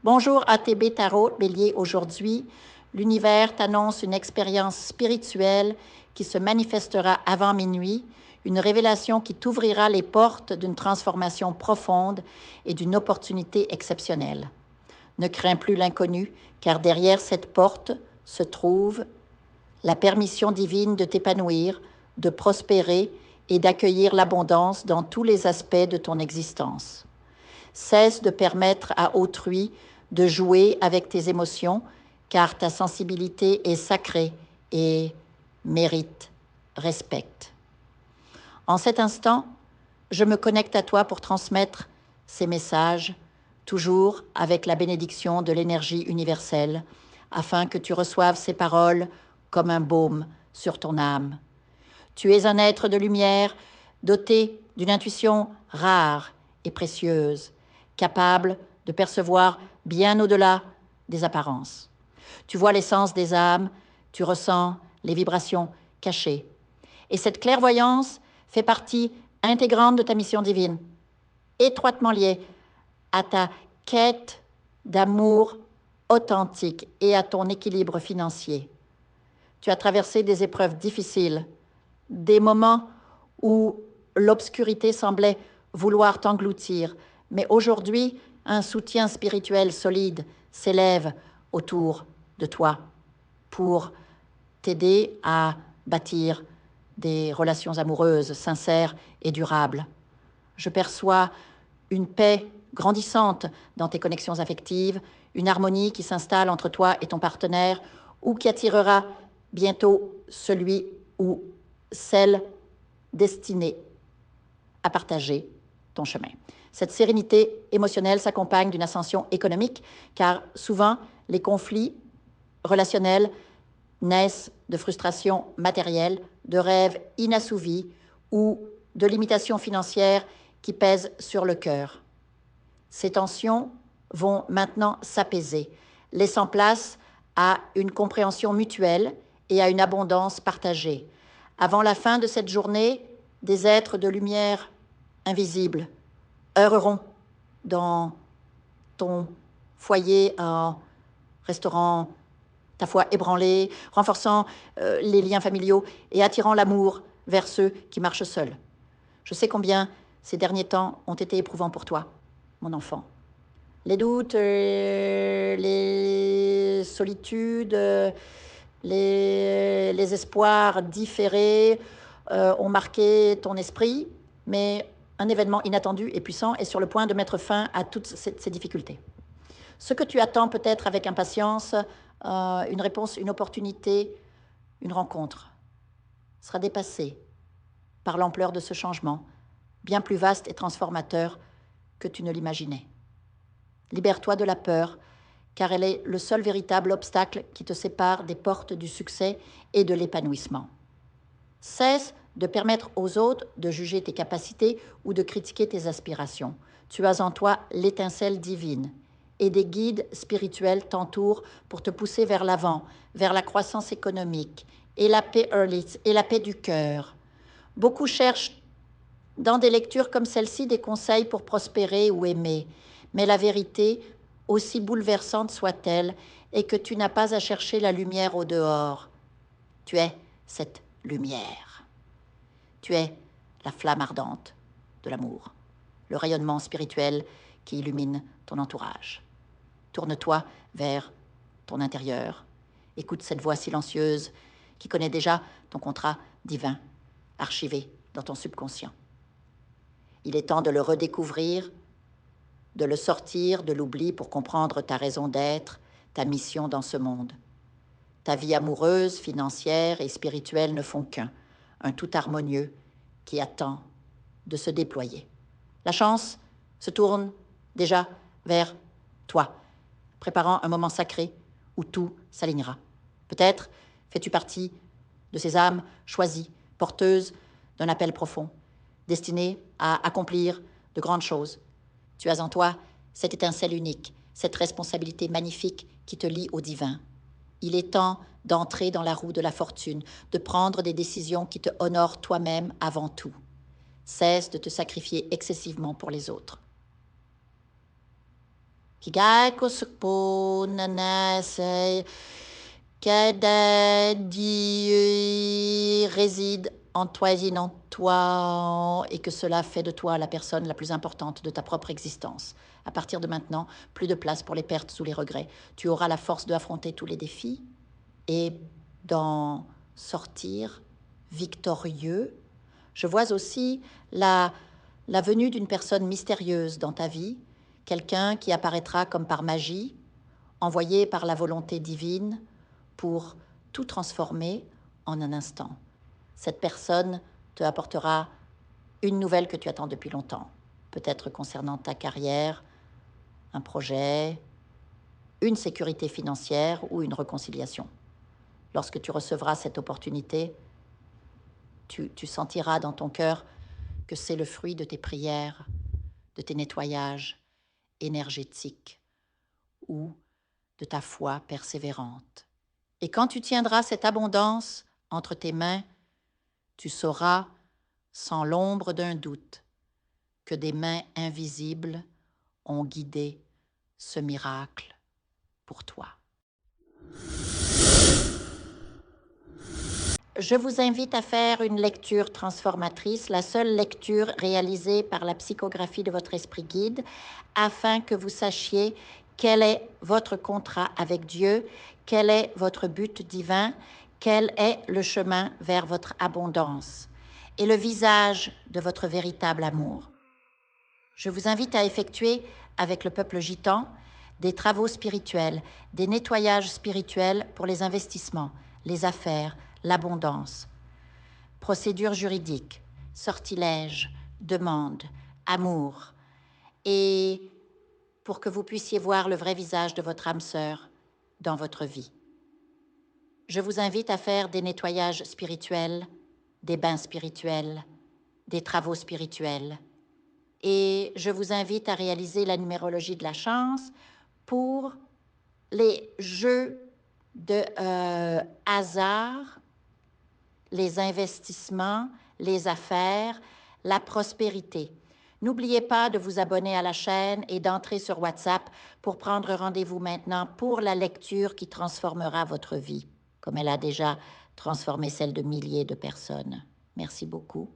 Bonjour ATB Tarot Bélier. Aujourd'hui, l'univers t'annonce une expérience spirituelle qui se manifestera avant minuit, une révélation qui t'ouvrira les portes d'une transformation profonde et d'une opportunité exceptionnelle. Ne crains plus l'inconnu, car derrière cette porte se trouve la permission divine de t'épanouir, de prospérer et d'accueillir l'abondance dans tous les aspects de ton existence. Cesse de permettre à autrui de jouer avec tes émotions, car ta sensibilité est sacrée et mérite respect. En cet instant, je me connecte à toi pour transmettre ces messages, toujours avec la bénédiction de l'énergie universelle, afin que tu reçoives ces paroles comme un baume sur ton âme. Tu es un être de lumière, doté d'une intuition rare et précieuse, capable de percevoir bien au-delà des apparences. Tu vois l'essence des âmes, tu ressens les vibrations cachées. Et cette clairvoyance fait partie intégrante de ta mission divine, étroitement liée à ta quête d'amour authentique et à ton équilibre financier. Tu as traversé des épreuves difficiles, des moments où l'obscurité semblait vouloir t'engloutir, mais aujourd'hui, un soutien spirituel solide s'élève autour de toi pour t'aider à bâtir des relations amoureuses sincères et durables. Je perçois une paix grandissante dans tes connexions affectives, une harmonie qui s'installe entre toi et ton partenaire ou qui attirera bientôt celui ou celle destinée à partager ton chemin. Cette sérénité émotionnelle s'accompagne d'une ascension économique, car souvent les conflits relationnels naissent de frustrations matérielles, de rêves inassouvis ou de limitations financières qui pèsent sur le cœur. Ces tensions vont maintenant s'apaiser, laissant place à une compréhension mutuelle et à une abondance partagée. Avant la fin de cette journée, des êtres de lumière invisibles œuvreront dans ton foyer en restaurant ta foi ébranlée, renforçant les liens familiaux et attirant l'amour vers ceux qui marchent seuls. Je sais combien ces derniers temps ont été éprouvants pour toi, mon enfant. Les doutes, les solitudes, les espoirs différés ont marqué ton esprit, mais un événement inattendu et puissant est sur le point de mettre fin à toutes ces difficultés. Ce que tu attends peut-être avec impatience, une réponse, une opportunité, une rencontre, sera dépassé par l'ampleur de ce changement, bien plus vaste et transformateur que tu ne l'imaginais. Libère-toi de la peur, car elle est le seul véritable obstacle qui te sépare des portes du succès et de l'épanouissement. Cesse de permettre aux autres de juger tes capacités ou de critiquer tes aspirations. Tu as en toi l'étincelle divine et des guides spirituels t'entourent pour te pousser vers l'avant, vers la croissance économique et la paix du cœur. Beaucoup cherchent dans des lectures comme celle-ci des conseils pour prospérer ou aimer, mais la vérité, aussi bouleversante soit-elle, est que tu n'as pas à chercher la lumière au dehors. Tu es cette lumière. Tu es la flamme ardente de l'amour, le rayonnement spirituel qui illumine ton entourage. Tourne-toi vers ton intérieur. Écoute cette voix silencieuse qui connaît déjà ton contrat divin, archivé dans ton subconscient. Il est temps de le redécouvrir, de le sortir de l'oubli pour comprendre ta raison d'être, ta mission dans ce monde. Ta vie amoureuse, financière et spirituelle ne font qu'un, un tout harmonieux qui attend de se déployer. La chance se tourne déjà vers toi, préparant un moment sacré où tout s'alignera. Peut-être fais-tu partie de ces âmes choisies, porteuses d'un appel profond, destinées à accomplir de grandes choses. Tu as en toi cette étincelle unique, cette responsabilité magnifique qui te lie au divin. Il est temps d'entrer dans la roue de la fortune, de prendre des décisions qui te honorent toi-même avant tout. Cesse de te sacrifier excessivement pour les autres. Kigaiko sukpo nanase Kadadi réside en toi et en toi, et que cela fait de toi la personne la plus importante de ta propre existence. À partir de maintenant, plus de place pour les pertes ou les regrets. Tu auras la force d'affronter tous les défis et d'en sortir victorieux. Je vois aussi la venue d'une personne mystérieuse dans ta vie, quelqu'un qui apparaîtra comme par magie, envoyé par la volonté divine pour tout transformer en un instant. Cette personne te apportera une nouvelle que tu attends depuis longtemps, peut-être concernant ta carrière, un projet, une sécurité financière ou une réconciliation. Lorsque tu recevras cette opportunité, tu sentiras dans ton cœur que c'est le fruit de tes prières, de tes nettoyages énergétiques ou de ta foi persévérante. Et quand tu tiendras cette abondance entre tes mains, tu sauras, sans l'ombre d'un doute, que des mains invisibles ont guidé ce miracle pour toi. Je vous invite à faire une lecture transformatrice, la seule lecture réalisée par la psychographie de votre esprit guide, afin que vous sachiez quel est votre contrat avec Dieu, quel est votre but divin, quel est le chemin vers votre abondance et le visage de votre véritable amour. Je vous invite à effectuer avec le peuple gitan des travaux spirituels, des nettoyages spirituels pour les investissements, les affaires, l'abondance, procédures juridiques, sortilèges, demandes, amour, et pour que vous puissiez voir le vrai visage de votre âme sœur dans votre vie. Je vous invite à faire des nettoyages spirituels, des bains spirituels, des travaux spirituels. Et je vous invite à réaliser la numérologie de la chance pour les jeux de hasard, les investissements, les affaires, la prospérité. N'oubliez pas de vous abonner à la chaîne et d'entrer sur WhatsApp pour prendre rendez-vous maintenant pour la lecture qui transformera votre vie, comme elle a déjà transformé celle de milliers de personnes. Merci beaucoup.